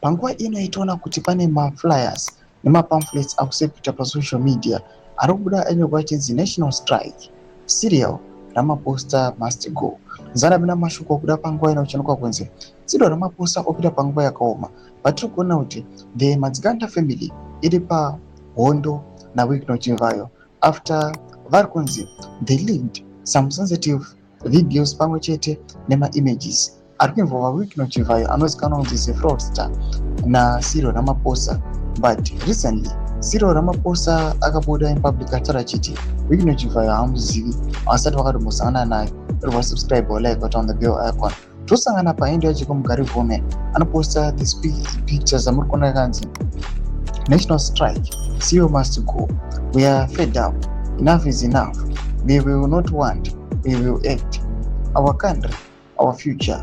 Panguva ino itoona kuti pane maflyers nemapamphlets akusepeta pasocial media ari kubuda anyorwa achinzi national strike, Cyril Ramaphosa must go. Zanabina mashoko okuda panguva ino kuchanokwa kunzi Cyril Ramaphosa opita panguva yakaoma. Patiri kuona kuti the Madzikanda family iri pahondo naWicknell Chivhayo after vari kunzi they leaked some sensitive videos pamwe chete nema-images ari kuinvolva Wicknell Chivhayo anozikanwa kunzi the fraudster naCyril Ramaphosa. But recently Cyril Ramaphosa akabuda in public ataura achiti Wicknell Chivhayo haamuzivi asati vakatombosangana naye. Iri subscribe or like on the bell icon. Tosangana paendo yacho kumugari vhome anoposta these pictures amuri kuona kanzi national strike, Cyril must go, we are fed up, enough is enough, we will not want, we will act, our country, our future,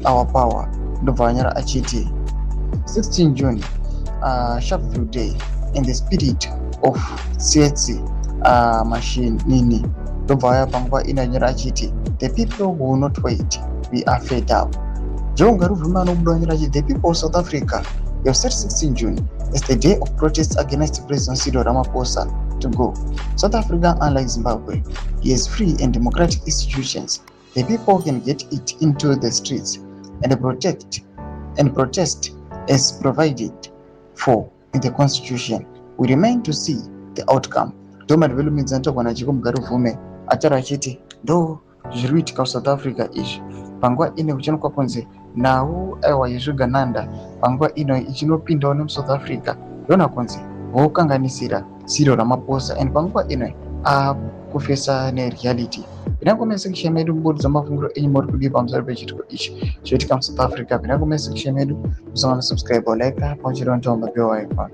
our power. Ndobva anyara achiti 16 June, sharp few day in the spirit of CHC machine nini. Ndobva aya panguva inanyara achiti the people will not wait, we are fed up. Jonga ruvuma anobuda anyara achiti the people of South Africa, you have set 16 June as the day of protest against President Cyril Ramaphosa to go. South Africa, unlike Zimbabwe, is free and democratic institutions. The people can get it into the streets and protest as provided for in the constitution. We remain to see the outcome. Doma development center kwa nachiko mugari vume atara chiti do zviri kuitika South Africa izvi panguva ino kuchanokwa kunzi nawo aiwa yezvigananda panguva ino ichinopindawo nemuSouth Africa yona kunzi vokanganisira Cyril Ramaphosa and panguva ino akufesa nereality. Pinangomesa section medu mubudza mafunguro enyu muri kudii pamusoro pechitiko ichi choitika muSouth Africa. Pinangomesa section medu musangana subscribe or like pamwe chete on the bell icon.